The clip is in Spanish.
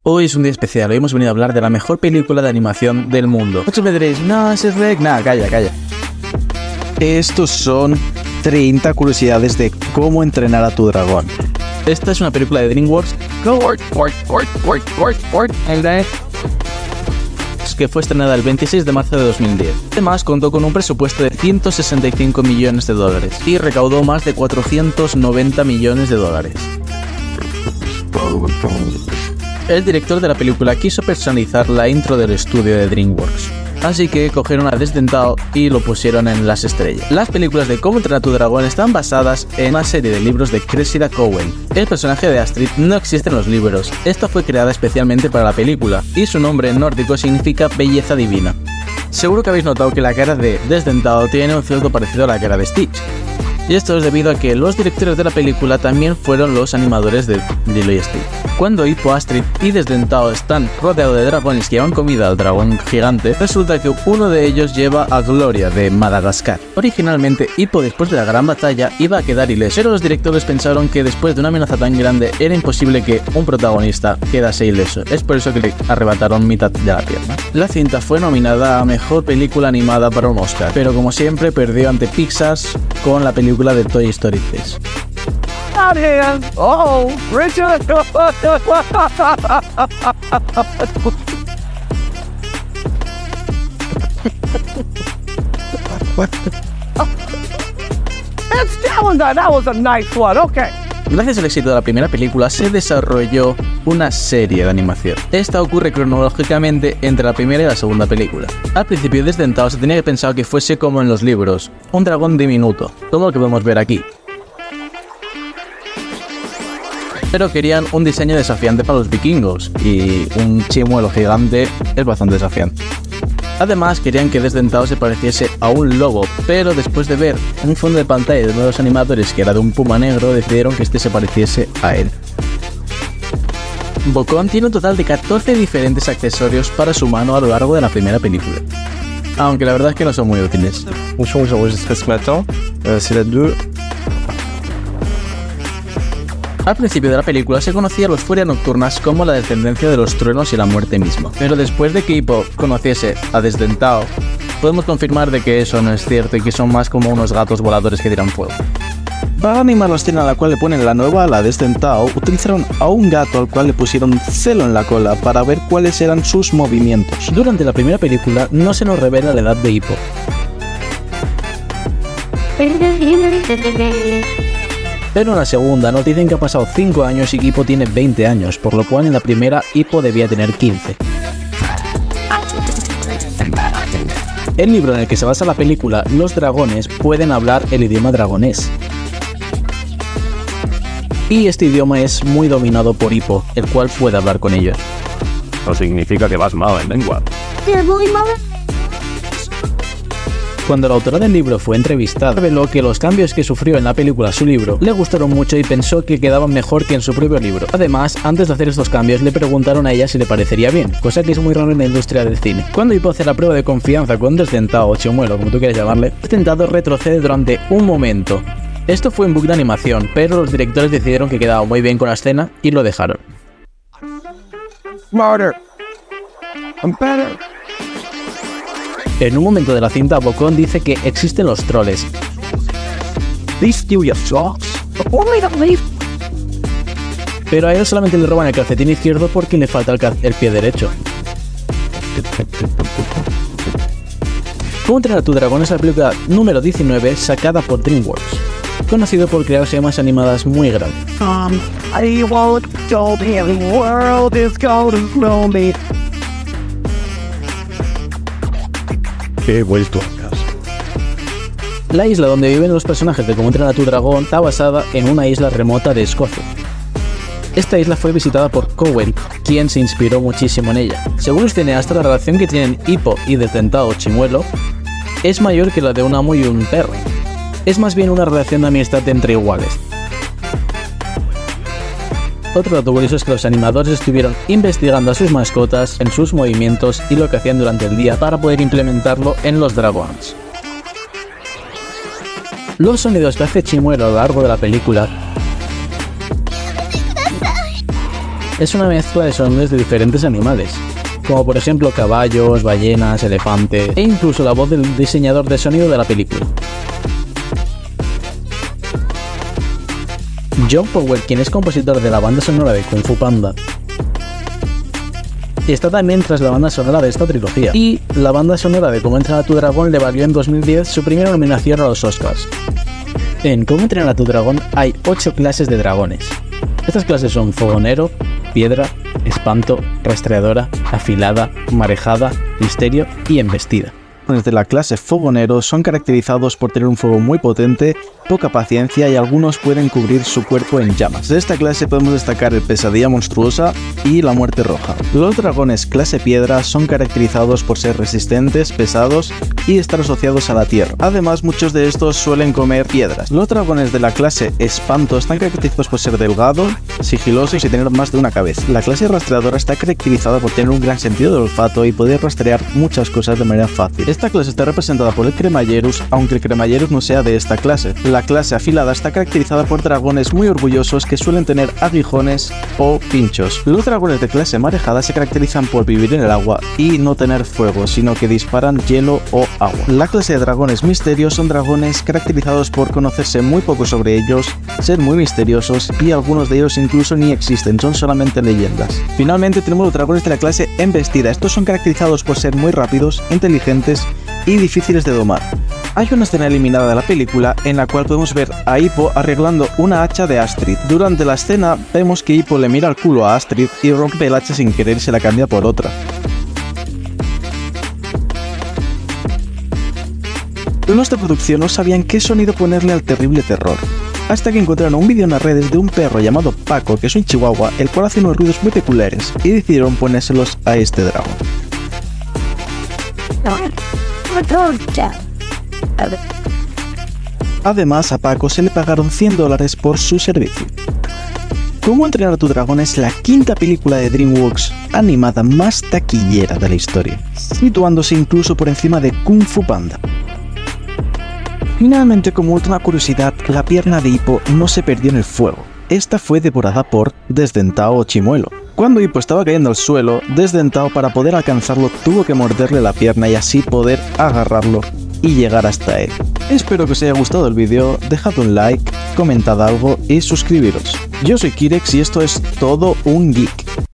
Hoy es un día especial, hoy hemos venido a hablar de la mejor película de animación del mundo. Muchos me diréis, no, es Shrek, nada, calla. Estos son 30 curiosidades de cómo entrenar a tu dragón. Esta es una película de DreamWorks que fue estrenada el 26 de marzo de 2010. Además, contó con un presupuesto de $165 millones y recaudó más de $490 millones. El director de la película quiso personalizar la intro del estudio de DreamWorks, así que cogieron a Desdentado y lo pusieron en las estrellas. Las películas de Cómo entrenar a tu dragón están basadas en una serie de libros de Cressida Cowell. El personaje de Astrid no existe en los libros, esta fue creada especialmente para la película, y su nombre en nórdico significa belleza divina. Seguro que habéis notado que la cara de Desdentado tiene un cierto parecido a la cara de Stitch. Y esto es debido a que los directores de la película también fueron los animadores de Lilo y Stitch. Cuando Hippo, Astrid y Desdentado están rodeados de dragones que llevan comida al dragón gigante, resulta que uno de ellos lleva a Gloria de Madagascar. Originalmente, Hippo, después de la gran batalla, iba a quedar ileso, pero los directores pensaron que después de una amenaza tan grande era imposible que un protagonista quedase ileso. Es por eso que le arrebataron mitad de la pierna. La cinta fue nominada a Mejor Película Animada para un Oscar, pero como siempre perdió ante Pixar con la película de Toy Story 3. Oh, Richard! That was a nice one, okay. Gracias al éxito de la primera película se desarrolló una serie de animación. Esta ocurre cronológicamente entre la primera y la segunda película. Al principio, Desdentado se tenía que pensar que fuese como en los libros, un dragón diminuto, todo lo que podemos ver aquí. Pero querían un diseño desafiante para los vikingos, y un chimuelo gigante es bastante desafiante. Además, querían que Desdentado se pareciese a un lobo, pero después de ver un fondo de pantalla de uno de los animadores que era de un puma negro, decidieron que este se pareciese a él. Bocón tiene un total de 14 diferentes accesorios para su mano a lo largo de la primera película, aunque la verdad es que no son muy útiles. Al principio de la película se conocía a los Furia Nocturnas como la descendencia de los truenos y la muerte misma, pero después de que Hippo conociese a Desdentado, podemos confirmar de que eso no es cierto y que son más como unos gatos voladores que tiran fuego. Para animar la escena a la cual le ponen la nueva ala a Desdentado, utilizaron a un gato al cual le pusieron celo en la cola para ver cuáles eran sus movimientos. Durante la primera película no se nos revela la edad de Hippo. Pero en la segunda nos dicen que ha pasado 5 años y Hippo tiene 20 años, por lo cual en la primera Hippo debía tener 15. El libro en el que se basa la película, los dragones pueden hablar el idioma dragonés. Y este idioma es muy dominado por Hippo, el cual puede hablar con ellos. No significa que vas mal en lengua. Cuando la autora del libro fue entrevistada, reveló que los cambios que sufrió en la película a su libro le gustaron mucho y pensó que quedaban mejor que en su propio libro. Además, antes de hacer estos cambios, le preguntaron a ella si le parecería bien, cosa que es muy raro en la industria del cine. Cuando Hippo hace la prueba de confianza con Desdentado o Chimuelo, como tú quieras llamarle, Desdentado retrocede durante un momento. Esto fue un bug de animación, pero los directores decidieron que quedaba muy bien con la escena y lo dejaron. Smarter. I'm better. En un momento de la cinta, Bocón dice que existen los troles. These steal your socks. Pero a él solamente le roban el calcetín izquierdo porque le falta el pie derecho. Cómo entrenar a tu dragón es la película número 19 sacada por DreamWorks, conocido por crear series animadas muy grandes. I won't go there. The world is going to throw me. He vuelto a casa. La isla donde viven los personajes de Cómo entrenar a tu dragón está basada en una isla remota de Escocia. Esta isla fue visitada por Cowell, quien se inspiró muchísimo en ella. Según el cineasta, la relación que tienen Hippo y Desdentado Chimuelo es mayor que la de un amo y un perro. Es más bien una relación de amistad entre iguales. Otro dato curioso es que los animadores estuvieron investigando a sus mascotas en sus movimientos y lo que hacían durante el día para poder implementarlo en los dragones. Los sonidos que hace Chimuelo a lo largo de la película es una mezcla de sonidos de diferentes animales, como por ejemplo caballos, ballenas, elefantes e incluso la voz del diseñador de sonido de la película. John Powell, quien es compositor de la banda sonora de Kung Fu Panda, está también tras la banda sonora de esta trilogía, y la banda sonora de Cómo entrenar a tu dragón le valió en 2010 su primera nominación a los Oscars. En Cómo entrenar a tu dragón hay 8 clases de dragones. Estas clases son fogonero, piedra, espanto, rastreadora, afilada, marejada, misterio y embestida. Los de la clase fogonero son caracterizados por tener un fuego muy potente, poca paciencia y algunos pueden cubrir su cuerpo en llamas. De esta clase podemos destacar el Pesadilla Monstruosa y la Muerte Roja. Los dragones clase piedra son caracterizados por ser resistentes, pesados y estar asociados a la tierra. Además, muchos de estos suelen comer piedras. Los dragones de la clase espanto están caracterizados por ser delgados, sigilosos y tener más de una cabeza. La clase rastreadora está caracterizada por tener un gran sentido del olfato y poder rastrear muchas cosas de manera fácil. Esta clase está representada por el Cremallerus, aunque el Cremallerus no sea de esta clase. La clase afilada está caracterizada por dragones muy orgullosos que suelen tener aguijones o pinchos. Los dragones de clase marejada se caracterizan por vivir en el agua y no tener fuego, sino que disparan hielo o agua. La clase de dragones misterios son dragones caracterizados por conocerse muy poco sobre ellos, ser muy misteriosos y algunos de ellos incluso ni existen, son solamente leyendas. Finalmente tenemos los dragones de la clase embestida. Estos son caracterizados por ser muy rápidos, inteligentes y difíciles de domar. Hay una escena eliminada de la película en la cual podemos ver a Hippo arreglando una hacha de Astrid. Durante la escena vemos que Hippo le mira el culo a Astrid y rompe el hacha sin querer y se la cambia por otra. Los de producción no sabían qué sonido ponerle al terrible terror, hasta que encontraron un vídeo en las redes de un perro llamado Paco, que es un chihuahua, el cual hace unos ruidos muy peculiares, y decidieron ponérselos a este dragón. Además, a Paco se le pagaron $100 por su servicio. Cómo entrenar a tu dragón es la quinta película de DreamWorks animada más taquillera de la historia, situándose incluso por encima de Kung Fu Panda. Finalmente, como última curiosidad, la pierna de Hippo no se perdió en el fuego. Esta fue devorada por Desdentado o Chimuelo. Cuando Hippo estaba cayendo al suelo, Desdentado, para poder alcanzarlo, tuvo que morderle la pierna y así poder agarrarlo y llegar hasta él. Espero que os haya gustado el vídeo, dejad un like, comentad algo y suscribiros. Yo soy Kirex y esto es Todo un Geek.